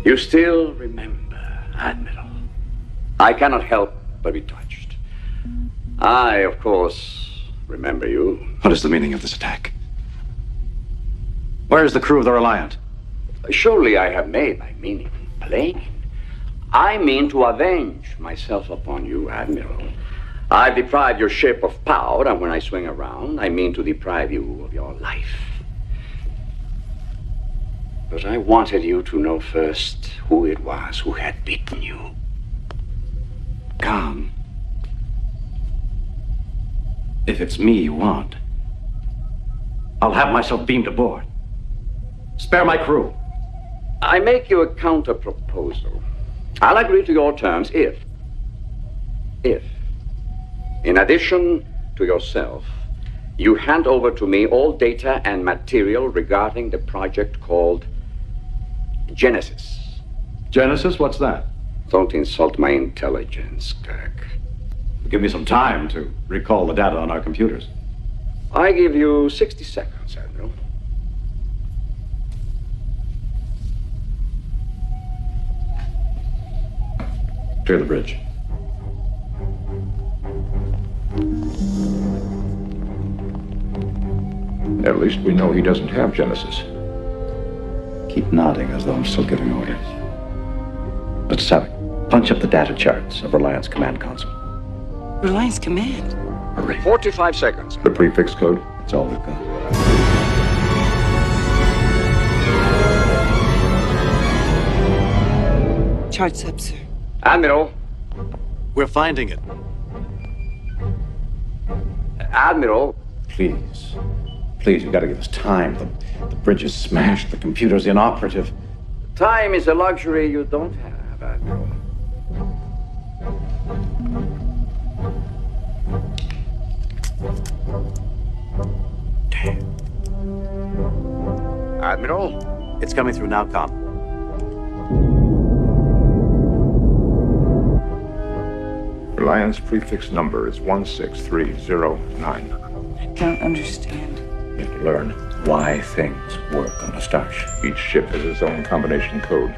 You still remember, Admiral. I cannot help but be touched. I, of course, remember you. What is the meaning of this attack? Where is the crew of the Reliant? Surely I have made my meaning plain. I mean to avenge myself upon you, Admiral. I've deprived your ship of power, and when I swing around, I mean to deprive you of your life. But I wanted you to know first who it was who had beaten you. Khan. If it's me you want, I'll have myself beamed aboard. Spare my crew. I make you a counter-proposal. I'll agree to your terms if, in addition to yourself, you hand over to me all data and material regarding the project called Genesis. Genesis? What's that? Don't insult my intelligence, Kirk. Give me some time to recall the data on our computers. I give you 60 seconds, Admiral. Clear the bridge. At least we know he doesn't have Genesis. Keep nodding as though I'm still giving orders. But Savick, punch up the data charts of Reliance Command Console. Reliance Command? Hurry. 45 seconds. The prefix code? That's all we've got. Charts up, sir. Admiral. We're finding it. Admiral. Please. Please, you've got to give us time. The bridge is smashed. The computer's inoperative. Time is a luxury you don't have, Admiral. Damn. Admiral? It's coming through now, Con. Reliance prefix number is 16309. I don't understand. You have to learn why things work on a starship. Each ship has its own combination code.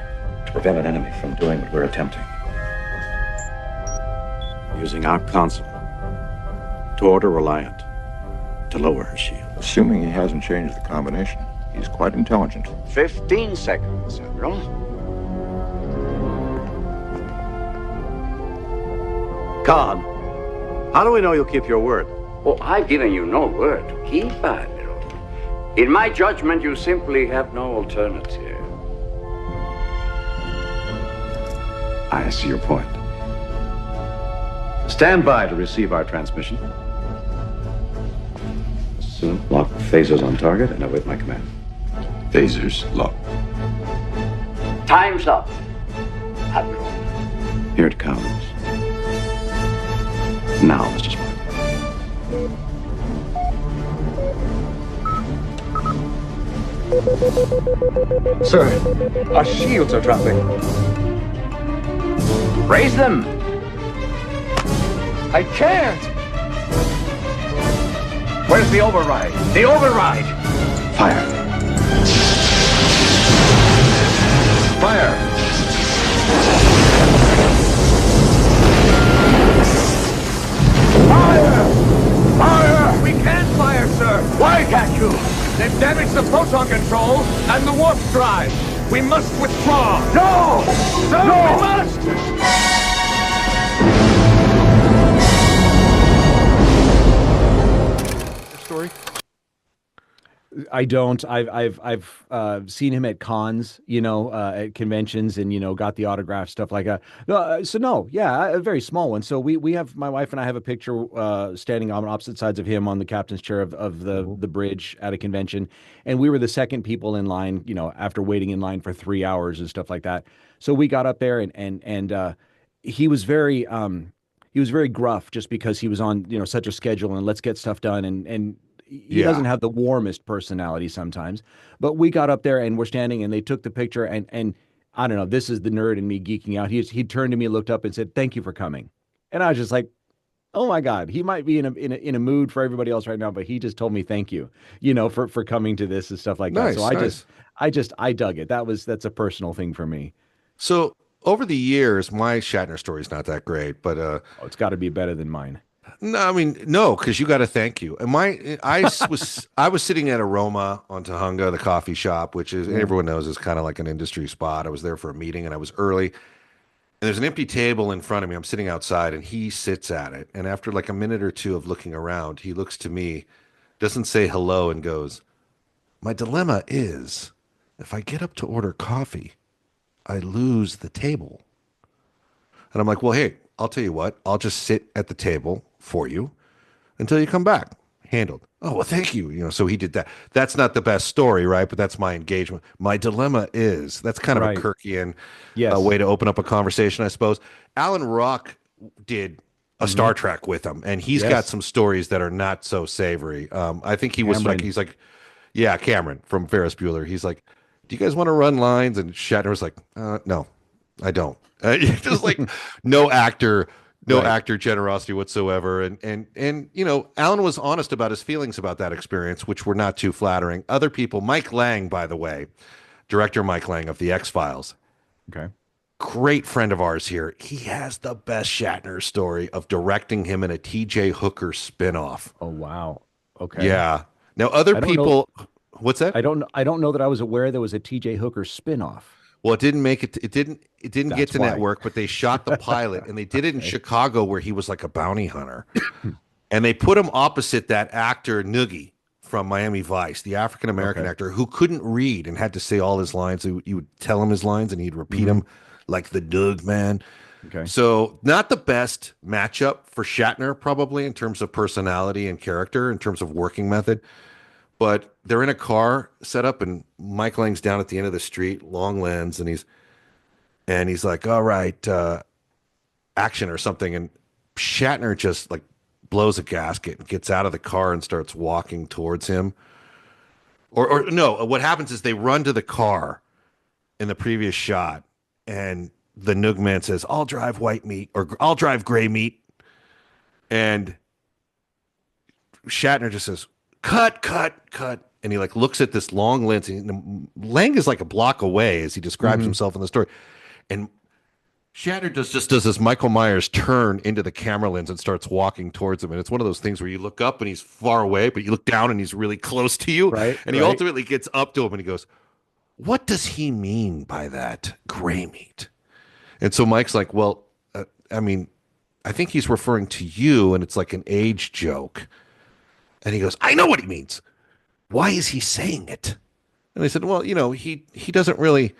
To prevent an enemy from doing what we're attempting. Using our console to order Reliant to lower her shield. Assuming he hasn't changed the combination, he's quite intelligent. 15 seconds, Admiral. Khan, how do we know you'll keep your word? Oh, I've given you no word to keep, Admiral. In my judgment, you simply have no alternative. I see your point. Stand by to receive our transmission. Soon, lock phasers on target and await my command. Phasers locked. Time's up, Admiral. Here it comes. Now, Mr. Spock. Sir, our shields are dropping. Raise them! I can't! Where's the override? The override! Fire. Fire! Fire! Fire! We can't fire, sir! Why can't you? They've damaged the proton control and the warp drive. We must withdraw. No! Sir, No! we must! Story? I don't. I've seen him at cons, at conventions, and got the autograph stuff like that. So no, yeah, a very small one. So we have, my wife and I have a picture standing on opposite sides of him on the captain's chair of the bridge at a convention, and we were the second people in line, after waiting in line for 3 hours and stuff like that. So we got up there and he was very gruff just because he was on such a schedule and let's get stuff done and. He doesn't have the warmest personality sometimes, but we got up there and we're standing and they took the picture and I don't know, this is the nerd in me geeking out. He turned to me, looked up and said, "Thank you for coming." And I was just like, oh my God, he might be in a mood for everybody else right now, but he just told me thank you, for coming to this and stuff like that. So I dug it. That's a personal thing for me. So over the years, my Shatner story is not that great, but Oh, it's got to be better than mine. no, I mean no, because you got to thank you. And I was sitting at Aroma on Tahunga, the coffee shop, which is everyone knows is kind of like an industry spot. I was there for a meeting, and I was early. And there's an empty table in front of me. I'm sitting outside, and he sits at it. And after like a minute or two of looking around, he looks to me, doesn't say hello, and goes, "My dilemma is, if I get up to order coffee, I lose the table." And I'm like, "Well, hey, I'll tell you what. I'll just sit at the table for you until you come back. Handled." "Oh, well, thank you." So he did that. That's not the best story, right? But that's my engagement. My dilemma is, that's kind of Right. a Kirkian Yes. way to open up a conversation, I suppose. Alan Ruck did a Star Trek with him, and he's got some stories that are not so savory. I think he was Cameron. like, he's like, yeah, Cameron from Ferris Bueller. He's like, "Do you guys want to run lines?" And Shatner was like, "No, I don't." Just like no actor generosity whatsoever. And Alan was honest about his feelings about that experience, which were not too flattering. Other people, Mike Lang, by the way, director Mike Lang of the X-Files, Okay. great friend of ours here. He has the best Shatner story of directing him in a TJ Hooker spinoff. Oh, wow. Okay. Yeah. Now other I don't people, what's that? I don't know that I was aware there was a TJ Hooker spinoff. Well, it didn't make it. It didn't get That's to why. network, but they shot the pilot, and they did it in Chicago, where he was like a bounty hunter, and they put him opposite that actor Noogie from Miami Vice, the African American actor who couldn't read and had to say all his lines. So you would tell him his lines, and he'd repeat them like the Doug man. Okay. So not the best matchup for Shatner, probably in terms of personality and character, in terms of working method. But they're in a car setup, and Mike Lang's down at the end of the street, long lens, and he's like, "All right, action," or something. And Shatner just like blows a gasket and gets out of the car and starts walking towards him. Or no, what happens is they run to the car in the previous shot, and the Noog man says, "I'll drive white meat," or "I'll drive gray meat," and Shatner just says, "Cut, cut, cut." And he like looks at this long lens. And Lang is like a block away as he describes himself in the story. And Shatner does this Michael Myers turn into the camera lens and starts walking towards him. And it's one of those things where you look up and he's far away, but you look down and he's really close to you. Right. And he ultimately gets up to him and he goes, "What does he mean by that gray meat?" And so Mike's like, "Well, I mean, I think he's referring to you, and it's like an age joke." And he goes, "I know what he means. Why is he saying it?" And they said, "Well, he doesn't really,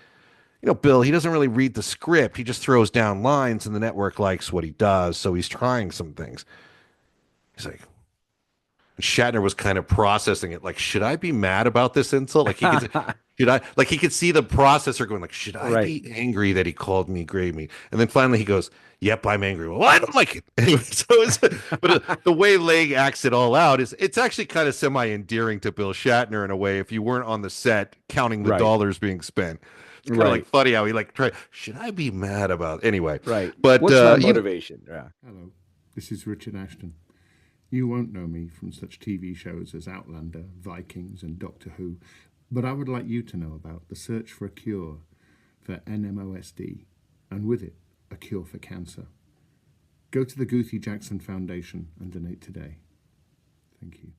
Bill, he doesn't really read the script. He just throws down lines, and the network likes what he does, so he's trying some things." He's like, Shatner was kind of processing it, like, should I be mad about this insult? Like he could see the processor going, like, should I be angry that he called me gray meat? And then finally he goes, "Yep, I'm angry." "Well, I don't like it." Anyway, but the way Lang acts it all out it's actually kind of semi-endearing to Bill Shatner in a way, if you weren't on the set counting the dollars being spent. It's kind of like funny how he like tried, should I be mad about it? Anyway. Right. But what's my motivation? Yeah. Hello, this is Richard Ashton. You won't know me from such TV shows as Outlander, Vikings, and Doctor Who, but I would like you to know about the search for a cure for NMOSD, and with it, a cure for cancer. Go to the Goothy Jackson Foundation and donate today. Thank you.